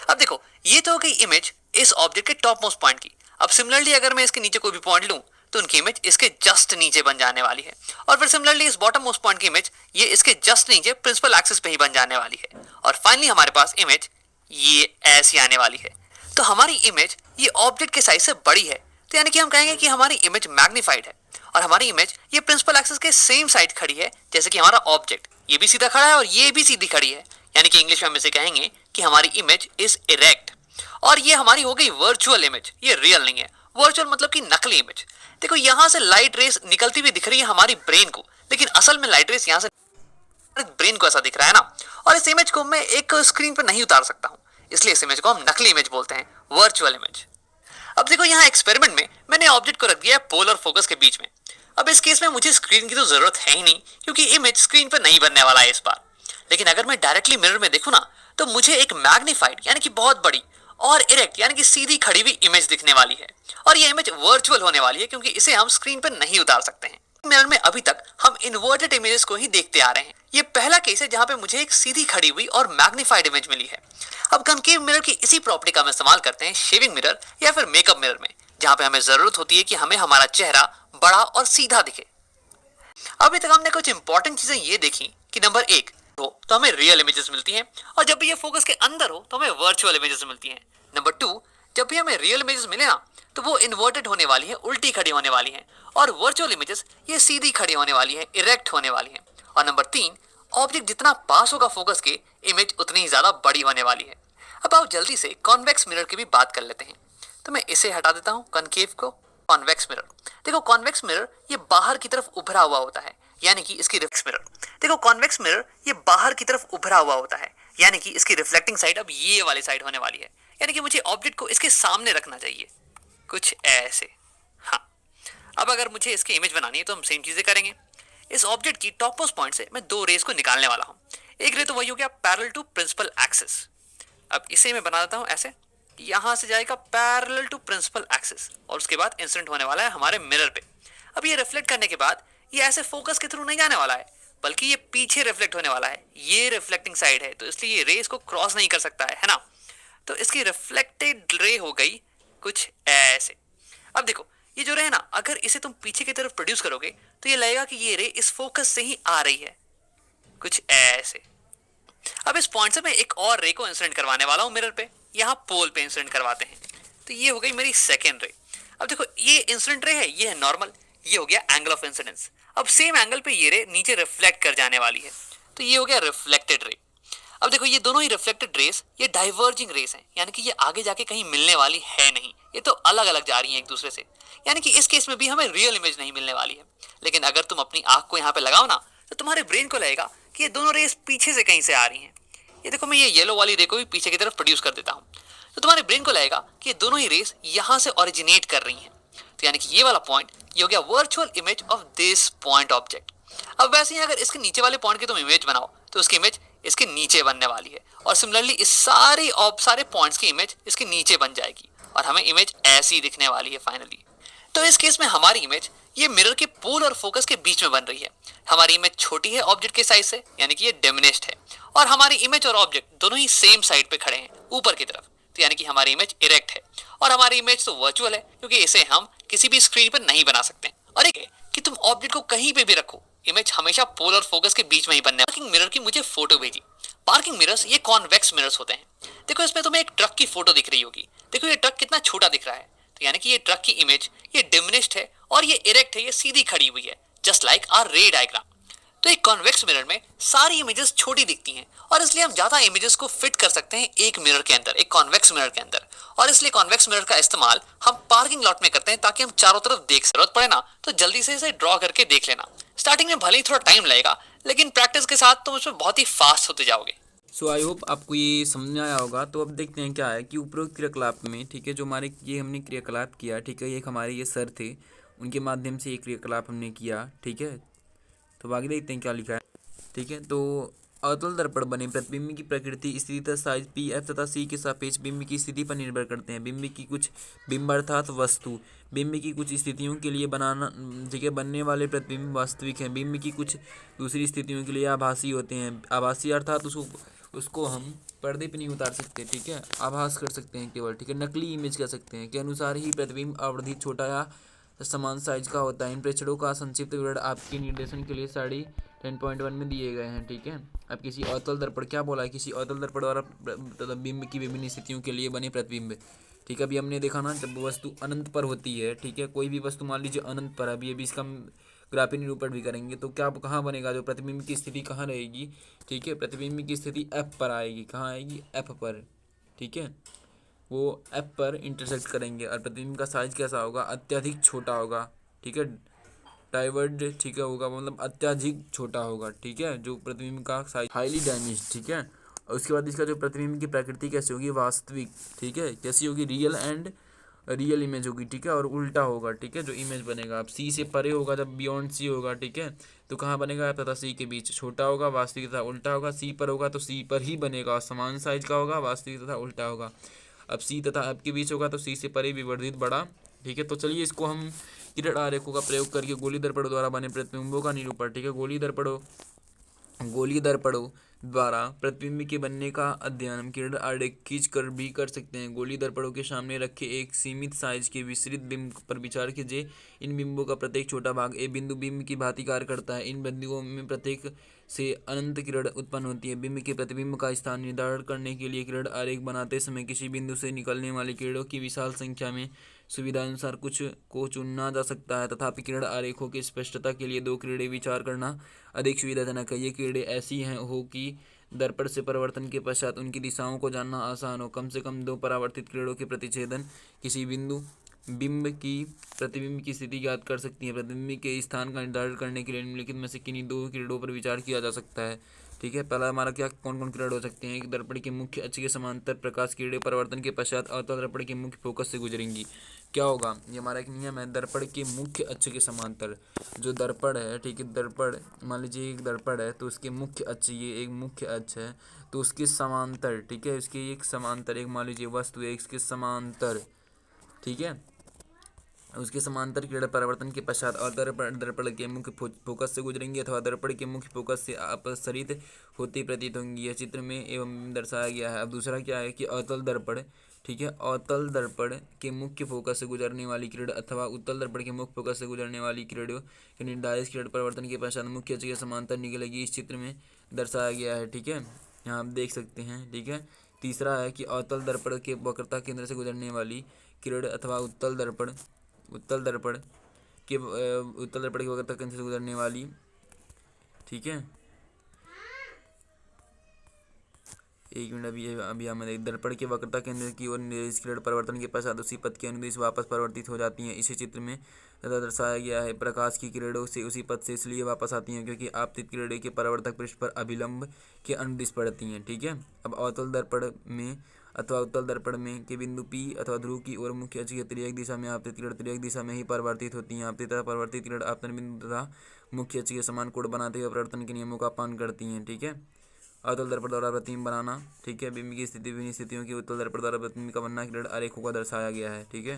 अब देखो ये तो हो गई इमेज इस ऑब्जेक्ट के टॉप मोस्ट पॉइंट की। अब सिमिलरली अगर मैं इसके नीचे कोई भी पॉइंट लूं तो उनकी इमेज इसके जस्ट नीचे बन जाने वाली है, और फिर सिमिलरली इस बॉटम मोस्ट पॉइंट की इमेज ये इसके जस्ट नीचे प्रिंसिपल एक्सिस पे ही बन जाने वाली है, और फाइनली हमारे पास इमेज ये ऐसी आने वाली है। तो हमारी इमेज ये ऑब्जेक्ट के साइज से बड़ी है, तो यानी कि हम कहेंगे कि हमारी इमेज मैग्नीफाइड है, और हमारी इमेज ये प्रिंसिपल एक्सिस के सेम साइड खड़ी है जैसे कि हमारा ऑब्जेक्ट। ये भी सीधा खड़ा है और ये भी सीधी खड़ी है, यानी कि इंग्लिश में हम इसे कहेंगे कि हमारी इमेज इज इरेक्ट। और ये हमारी हो गई वर्चुअल इमेज, ये रियल नहीं है। वर्चुअल मतलब कि नकली इमेज। देखो यहां से लाइट रेस निकलती हुई दिख रही है हमारी ब्रेन को, लेकिन असल में लाइट रेस यहां से ब्रेन को ऐसा दिख रहा है ना, और इस इमेज को मैं एक स्क्रीन पर नहीं उतार सकता हूं, इसलिए इस इमेज को हम नकली इमेज बोलते हैं, वर्चुअल इमेज। अब देखो यहाँ एक्सपेरिमेंट में मैंने ऑब्जेक्ट को रख दिया है पोल और फोकस के बीच में। अब इस केस में मुझे स्क्रीन की तो जरूरत है ही नहीं क्योंकि इमेज स्क्रीन पर नहीं बनने वाला है इस बार। लेकिन अगर मैं डायरेक्टली मिरर में देखूं ना तो मुझे एक मैग्नीफाइड यानी कि बहुत बड़ी और इरेक्ट यानी कि सीधी खड़ी हुई इमेज दिखने वाली है, और ये इमेज वर्चुअल होने वाली है क्योंकि इसे हम स्क्रीन पर नहीं उतार सकते हैं। मिरर में अभी तक हम इन्वर्टेड इमेजेस को ही देखते आ रहे हैं। ये पहला केस है जहां पे मुझे एक सीधी खड़ी हुई और मैग्नीफाइड इमेज मिली है। अब कनकेव मिरर की इसी प्रॉपर्टी का हम इस्तेमाल करते हैं शेविंग मिरर या फिर मेकअप मिरर में, जहां पे हमें जरूरत होती है कि हमें हमारा चेहरा बड़ा और सीधा दिखे। अभी तक हमने कुछ इंपॉर्टेंट चीजें ये देखी कि नंबर 1 हो तो हमें रियल इमेजेस मिलती हैं, और जब भी ये फोकस के अंदर हो तो हमें वर्चुअल इमेजेस मिलती हैं। नंबर 2 जब भी हमें रियल इमेजेस मिले ना तो वो इन्वर्टेड होने वाली है, उल्टी खड़ी होने वाली है, और वर्चुअल इमेजेस ये सीधी खड़ी होने वाली है, इरेक्ट होने वाली है। और नंबर 3 ऑब्जेक्ट जितना पास होगा फोकस के इमेज उतनी ही ज्यादा बड़ी होने वाली है। अब आओ जल्दी से कॉन्वेक्स मिरर की भी बात कर लेते हैं। तो मैं इसे हटा देता हूँ कनकेव को। कॉन्वेक्स मिरर देखो, कॉन्वेक्स मिरर ये बाहर की तरफ उभरा हुआ होता है, यानी कि इसकी रिफ्लेक्स मिरर देखो, कॉन्वेक्स मिरर ये बाहर की तरफ उभरा हुआ होता है, यानी कि इसकी रिफ्लेक्टिंग साइड अब ये वाली साइड होने वाली है, यानी कि मुझे ऑब्जेक्ट को इसके सामने रखना चाहिए, कुछ ऐसे। हाँ अब अगर मुझे इसकी इमेज बनानी है तो हम सेम चीजें करेंगे। इस ऑब्जेक्ट की टॉप मोस्ट पॉइंट से मैं दो रेस को निकालने वाला हूँ। एक रे तो वही हो गया पैरेलल टू प्रिंसिपल एक्सिस। अब इसे मैं बना देता हूँ ऐसे, यहां से जाएगा पैरेलल टू प्रिंसिपल एक्सिस और उसके बाद इंसिडेंट होने वाला है हमारे मिरर पे। अब ये रिफ्लेक्ट करने के बाद ये ऐसे फोकस के थ्रू नहीं जाने वाला है, बल्कि ये पीछे रिफ्लेक्ट होने वाला है। ये रिफ्लेक्टिंग साइड है तो इसलिए ये रे इसको क्रॉस नहीं कर सकता है ना। तो इसकी रिफ्लेक्टेड रे हो गई कुछ ऐसे। अब देखो ये जो रे है ना, अगर इसे तुम पीछे की तरफ प्रोड्यूस करोगे तो ये लगेगा कि ये रे इस फोकस से ही आ रही है, कुछ ऐसे। अब इस पॉइंट से मैं एक और रे को इंसिडेंट करवाने वाला हूं मिरर पे, यहां पोल पे इंसिडेंट करवाते हैं। तो ये हो गई मेरी सेकेंड रे। अब देखो ये इंसिडेंट रे है, ये है नॉर्मल, ये हो गया एंगल ऑफ इंसिडेंस। अब सेम एंगल पे ये रे नीचे रिफ्लेक्ट कर जाने वाली है, तो ये हो गया रिफ्लेक्टेड रे। अब देखो ये दोनों ही रिफ्लेक्टेड रेस ये डाइवर्जिंग रेस हैं, यानी कि ये आगे जाके कहीं मिलने वाली है नहीं, ये तो अलग अलग जा रही हैं एक दूसरे से। यानी कि इस केस में भी हमें रियल इमेज नहीं मिलने वाली है। लेकिन अगर तुम अपनी आंख को यहाँ पे लगाओ ना, तो तुम्हारे ब्रेन को लगेगा कि ये दोनों रेस पीछे से कहीं से आ रही हैं। ये देखो मैं ये येलो वाली रे को भी पीछे की तरफ प्रोड्यूस कर देता हूँ, तो तुम्हारे ब्रेन को लगेगा कि ये दोनों ही रेस यहाँ से ओरिजिनेट कर रही हैं। तो यानी कि ये वाला पॉइंट ये हो गया virtual image of this point object. अब वैसे ही अगर इसके नीचे वाले पॉइंट की तुम इमेज बनाओ तो उसकी इमेज इसके नीचे बनने वाली है, और सिमिलरली इस सारे पॉइंट्स की इमेज इसके नीचे बन जाएगी और हमें इमेज ऐसी दिखने वाली है फाइनली। तो इस केस में हमारी इमेज ये मिरर के पोल और फोकस के बीच में बन रही है। हमारी इमेज छोटी है ऑब्जेक्ट के साइज से, यानी कि ये डिमिनिश्ड है, और हमारी इमेज और ऑब्जेक्ट दोनों ही सेम साइड पे खड़े हैं ऊपर की तरफ, तो यानी कि हमारी इमेज इरेक्ट है। और हमारी इमेज तो वर्चुअल है क्योंकि इसे हम किसी भी स्क्रीन पर नहीं बना सकते। और एक है कि तुम ऑब्जेक्ट को कहीं पे भी रखो, इमेज हमेशा पोल और फोकस के बीच में ही बनने। पार्किंग मिरर की मुझे फोटो भेजी। पार्किंग मिरर्स ये कॉन्वेक्स मिरर्स होते हैं। देखो इसमें तुम्हें एक ट्रक की फोटो दिख रही होगी, देखो ये ट्रक कितना छोटा दिख रहा है, तो यानी कि ये ट्रक की इमेज ये डिमिनिश्ड है और ये इरेक्ट है, ये सीधी खड़ी हुई है, just like our ray diagram. तो एक कॉन्वेक्स मिरर में सारी इमेजेस छोटी दिखती हैं और इसलिए हम ज्यादा इमेजेस को फिट कर सकते हैं एक मिरर के अंदर, एक कॉन्वेक्स मिरर के अंदर। और इसलिए कॉन्वेक्स मिरर का इस्तेमाल हम पार्किंग लॉट में करते हैं ताकि हम चारों तरफ देख, जरूरत पड़े ना तो जल्दी से इसे ड्रॉ करके देख लेना। स्टार्टिंग में भले ही थोड़ा टाइम लगेगा, लेकिन प्रैक्टिस के साथ तुम उसमें बहुत ही फास्ट होते जाओगे। सो आई होप आपको ये समझ में आया होगा। तो अब देखते हैं क्या है कि उपरोक्त क्रियाकलाप में, ठीक है, जो हमारे ये हमने क्रियाकलाप किया, ठीक है, एक हमारे ये सर थे, उनके माध्यम से ये क्रियाकलाप हमने किया, ठीक है। तो आगे देखते हैं क्या लिखा है, ठीक है। तो अवतल दर्पण बने प्रतिबिंब की प्रकृति, स्थिति तथा साइज पी एफ तथा सी के सापेक्ष बिंब की स्थिति पर निर्भर करते हैं। बिंब की कुछ बिंब अर्थात वस्तु, बिंब की कुछ स्थितियों के लिए बनाना, ठीक है, बनने वाले प्रतिबिंब वास्तविक हैं। बिंब की कुछ दूसरी स्थितियों के लिए आभासी होते हैं। आभासी अर्थात उसको हम पर्दे पे नहीं उतार सकते, ठीक है, आभास कर सकते हैं केवल, ठीक है, नकली इमेज कह सकते हैं, के अनुसार ही प्रतिबिंब आवर्धित छोटा या समान साइज का होता है। इन प्रेक्षणों का संक्षिप्त विवरण आपके निर्देशन के लिए 10.1 में दिए गए हैं, ठीक है। अब किसी अवतल दर्पण, क्या बोला है, किसी अवतल दर्पण द्वारा बिंब की विभिन्न स्थितियों के लिए बने प्रतिबिंब, ठीक है। अभी हमने देखा ना, जब वस्तु अनंत पर होती है, ठीक है, कोई भी वस्तु मान लीजिए अनंत पर, अभी इसका ग्राफीय निरूपण भी करेंगे, तो क्या कहाँ बनेगा, जो प्रतिबिंब की स्थिति कहाँ रहेगी, ठीक है, प्रतिबिंब की स्थिति एफ पर आएगी। कहाँ आएगी, एफ पर, ठीक है, वो एफ पर इंटरसेक्ट करेंगे। और प्रतिबिंब का साइज कैसा होगा, अत्यधिक छोटा होगा, ठीक है, डाइवर्ज, ठीक है, होगा, मतलब अत्यधिक छोटा होगा, ठीक है, जो प्रतिबिंब का साइज हाईली डैमेज, ठीक है। और उसके बाद इसका जो प्रतिबिंब की प्रकृति कैसी होगी, वास्तविक, ठीक है, कैसी होगी, रियल इमेज होगी, ठीक है, और उल्टा होगा, ठीक है, जो इमेज बनेगा। अब सी से परे होगा, जब बियॉन्ड सी होगा, ठीक है, तो कहाँ बनेगा, तथा सी के बीच छोटा होगा, वास्तविक तथा उल्टा होगा। सी पर होगा तो सी पर ही बनेगा, समान साइज का होगा, वास्तविक तथा उल्टा होगा। अब सी तथा एफ के बीच होगा तो सी से परे विवर्धित बड़ा, ठीक है। तो चलिए इसको हम किरण आरेखों का प्रयोग करके गोलीय दर्पणों द्वारा बने प्रतिबिंबों का निरूपण, ठीक है, गोलीय दर्पणों द्वारा प्रतिबिंब के बनने का अध्ययन हम किरण आरेख खींच कर भी कर सकते हैं। गोलीय दर्पणों के सामने रखे एक सीमित साइज के विस्तृत बिंब पर विचार कीजिए। इन बिंबों का प्रत्येक छोटा भाग ए बिंदु बिंब की भांति कार्य करता है। इन बिंदुओं में प्रत्येक से अनंत किरण उत्पन्न होती है। बिंब के प्रतिबिंब का स्थान निर्धारण करने के लिए किरण आरेख बनाते समय किसी बिंदु से निकलने वाली किरणों की विशाल संख्या में सुविधानुसार कुछ को चुना जा सकता है। तथापि किरण आरेखों की स्पष्टता के लिए दो किरणें विचार करना अधिक सुविधाजनक है। ये किरणें ऐसी हैं हो कि दर्पण से परिवर्तन के पश्चात उनकी दिशाओं को जानना आसान हो। कम से कम दो परावर्तित किरणों के प्रतिच्छेदन किसी बिंब की प्रतिबिंब की स्थिति ज्ञात कर सकती है। प्रतिबिंब के स्थान का निर्धारण करने के लिए निम्नलिखित में से किन्हीं दो किरणों पर विचार किया जा सकता है। ठीक है। पहला हमारा क्या कौन कौन किरण हो सकते हैं। एक दर्पण के मुख्य अक्ष के समांतर प्रकाश किरणें परावर्तन के पश्चात अवतल दर्पण के मुख्य फोकस से गुजरेंगी। क्या होगा, ये हमारा एक नियम है, दर्पण के मुख्य अक्ष के समांतर जो दर्पण है, ठीक है, दर्पण मान लीजिए एक दर्पण है तो उसके मुख्य अक्ष, ये एक मुख्य अक्ष है तो उसके समांतर, ठीक है, इसके एक समांतर, एक मान लीजिए वस्तु है इसके समांतर, ठीक है, उसके समांतर किरण परावर्तन के पश्चात और दर्पण के मुख्य फोकस से गुजरेंगी अथवा दर्पण के मुख्य फोकस से अपसरित होती प्रतीत होंगी। यह चित्र में एवं दर्शाया गया है। अब दूसरा क्या है कि अवतल दर्पण, ठीक है, अवतल दर्पण के मुख्य फोकस से गुजरने वाली किरण अथवा उत्तल दर्पण के मुख्य फोकस से गुजरने वाली किरणों के निर्धारित किरण परिवर्तन के पश्चात मुख्य अक्ष के समांतर निकलेगी। इस चित्र में दर्शाया गया है, ठीक है, यहाँ आप देख सकते हैं, ठीक है। तीसरा है कि अवतल दर्पण के वक्रता केंद्र से गुजरने वाली किरण अथवा उत्तल दर्पण के उत्तल दर्पण के वक्रता केंद्र से गुजरने वाली, ठीक है, एक मिनट, अभी हमें दर्पण के वक्रता केंद्र की ओर निर्देशित किरण परिवर्तन के पश्चात उसी पथ के अनुदिश वापस परिवर्तित हो जाती हैं। इसी चित्र में दर्शाया गया है। प्रकाश की किरणों से उसी पथ से इसलिए वापस आती हैं क्योंकि आपतित किरणें के परावर्तक पृष्ठ पर अभिलंब के अनुदिश पड़ती हैं, ठीक है। अब अवतल दर्पण में अथवा उत्तल दर्पण में के बिंदु P अथवा ध्रुव की ओर मुख्य अक्ष के तिर्यक दिशा में आपतित किरण तिर्यक दिशा में ही परिवर्तित होती हैं। आपतित तथा परिवर्तित किरण आपतन बिंदु तथा मुख्य अक्ष के समान कोण बनाते हुए परिवर्तन के नियमों का पालन करती हैं, ठीक है। अवतल दर्पण द्वारा प्रतिबिंब बनाना, ठीक है, बिंब की स्थिति विभिन्न स्थितियों की उत्तल दर्पण द्वारा प्रतिबिंब का बनना किरण आरेखों का दर्शाया गया है, ठीक है।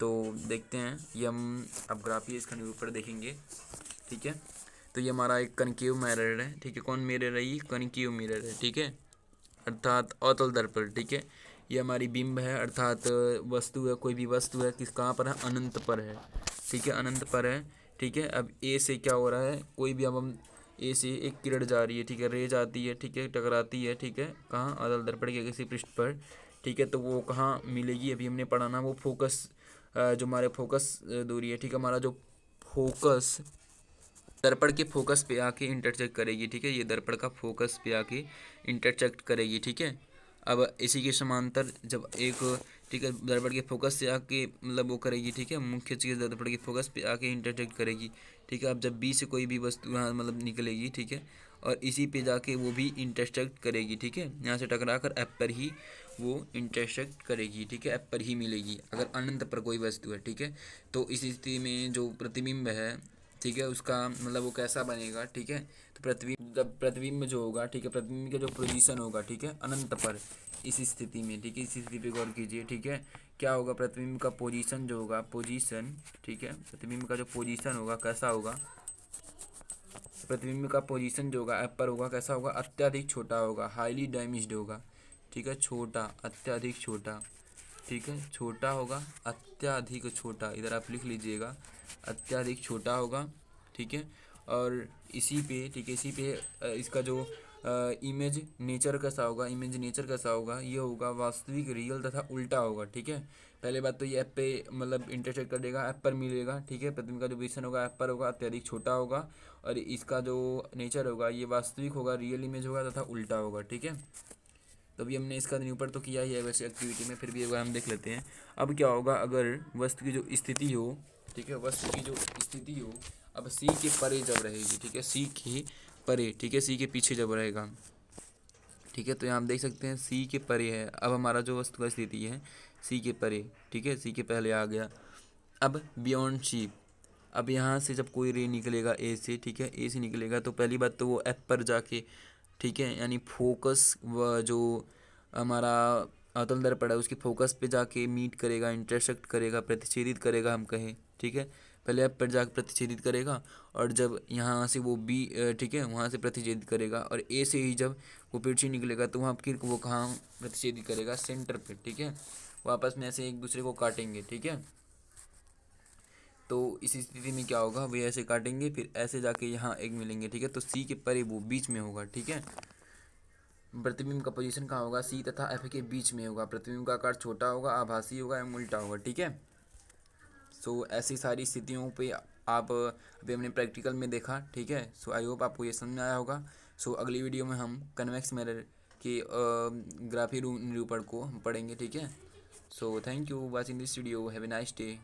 तो देखते हैं, ये हम अब ग्राफीय इसका निरूपण देखेंगे, ठीक है। तो ये हमारा एक कनकेव मिरर है, ठीक है, कौन मिरर है, ये कनकेव मिरर है, ठीक है, अर्थात अवतल दर्पण, ठीक है। ये हमारी बिंब है अर्थात वस्तु है, कोई भी वस्तु है, किस कहाँ पर है, अनंत पर है, ठीक है, अनंत पर है, ठीक है। अब ए से क्या हो रहा है, कोई भी, अब हम ए से एक किरण जा रही है, ठीक है, रे जाती है, ठीक है, टकराती है, ठीक है, कहाँ, अवतल दर्पण के किसी पृष्ठ पर, ठीक है, तो वो कहाँ मिलेगी, अभी हमने पढ़ा ना, वो फोकस जो हमारे फोकस दूरी है, ठीक है, हमारा जो फोकस दर्पण के फोकस पे आके इंटरसेक्ट करेगी, ठीक है, ये दर्पण का फोकस पे आके इंटरसेक्ट करेगी, ठीक है। अब इसी के समांतर जब एक, ठीक है, दर्पण के फोकस से आके मतलब वो करेगी, ठीक है, मुख्य चीज़ दर्पण के फोकस पे आके इंटरसेक्ट करेगी, ठीक है। अब जब बी से कोई भी वस्तु यहाँ मतलब निकलेगी, ठीक है, और इसी पे जाके वो भी इंटरसेक्ट करेगी, ठीक है, यहाँ से टकरा कर ऐप पर ही वो इंटरसेक्ट करेगी, ठीक है, ऐप पर ही मिलेगी अगर अनंत पर कोई वस्तु है, ठीक है। तो इस स्थिति में जो प्रतिबिंब है, ठीक है, उसका मतलब वो कैसा बनेगा, ठीक है। तो प्रतिबिंब जो होगा, ठीक है, प्रतिबिंब का जो पोजीशन होगा, ठीक है, अनंत पर, इस स्थिति में, ठीक है, इस स्थिति पे गौर कीजिए, ठीक है, क्या होगा, प्रतिबिंब का पोजीशन जो होगा, पोजीशन, ठीक है, प्रतिबिंब का जो पोजीशन होगा कैसा होगा, प्रतिबिंब का पोजीशन जो होगा ऐप पर होगा कैसा होगा, अत्यधिक छोटा होगा, हाईली डैमेज्ड होगा, ठीक है, छोटा, अत्यधिक छोटा, ठीक है, छोटा होगा, अत्यधिक छोटा, इधर आप लिख लीजिएगा, अत्यधिक छोटा होगा, ठीक है। और इसी पे, ठीक है, इसी पे इसका जो इमेज नेचर कैसा होगा, इमेज नेचर कैसा होगा, ये होगा वास्तविक, रियल तथा उल्टा होगा, ठीक है। पहले बात तो ये ऐप पे मतलब इंटरसेक्ट कर देगा, ऐप पर मिलेगा, ठीक है, प्रतिबिंब का जो पोजीशन होगा ऐप पर होगा, अत्यधिक छोटा होगा, और इसका जो नेचर होगा ये वास्तविक होगा, रियल इमेज होगा तथा उल्टा होगा, ठीक है। तो अभी हमने इसका निरूपण तो किया ही है वैसे एक्टिविटी में, फिर भी एक बार हम देख लेते हैं। अब क्या होगा अगर वस्तु की जो स्थिति हो, ठीक है, वस्तु की जो स्थिति हो, अब सी के परे जब रहेगी, ठीक है, सी के परे, ठीक है, सी के पीछे जब रहेगा, ठीक है, तो यहाँ हम देख सकते हैं सी के परे है। अब हमारा जो वस्तु का स्थिति है सी के परे, ठीक है, सी के पहले आ गया। अब बियॉन्ड सी, अब यहाँ से जब कोई रे निकलेगा ए से, ठीक है, ए से निकलेगा तो पहली बात तो वो एफ पर जाके, ठीक है, यानी फोकस व जो हमारा अवतल दर्पण है उसके फोकस पे जाके मीट करेगा, इंटरसेक्ट करेगा, प्रतिच्छेदित करेगा हम कहें, ठीक है, पहले एफ पर जाकर प्रतिच्छेदित करेगा, और जब यहाँ से वो बी, ठीक है, वहाँ से प्रतिच्छेदित करेगा, और ए से ही जब वो फिर से निकलेगा तो वहाँ फिर वो कहाँ प्रतिच्छेदित करेगा, सेंटर पे, ठीक है, वापस में ऐसे एक दूसरे को काटेंगे, ठीक है। तो इस स्थिति में क्या होगा, वे ऐसे काटेंगे फिर ऐसे जाके यहाँ एक मिलेंगे, ठीक है, तो सी के परे वो बीच में होगा, ठीक है। प्रतिबिंब का पोजीशन कहाँ होगा, सी तथा एफ के बीच में होगा, प्रतिबिंब का आकार छोटा होगा, आभासी होगा एवं उल्टा होगा, ठीक है। सो ऐसी सारी स्थितियों पे आप अभी हमने प्रैक्टिकल में देखा, ठीक है। सो आई होप आपको ये समझ में आया होगा। सो अगली वीडियो में हम कन्वेक्स मिरर के ग्राफी निरूपण को हम पढ़ेंगे, ठीक है। So thank you watching this video, have a nice day.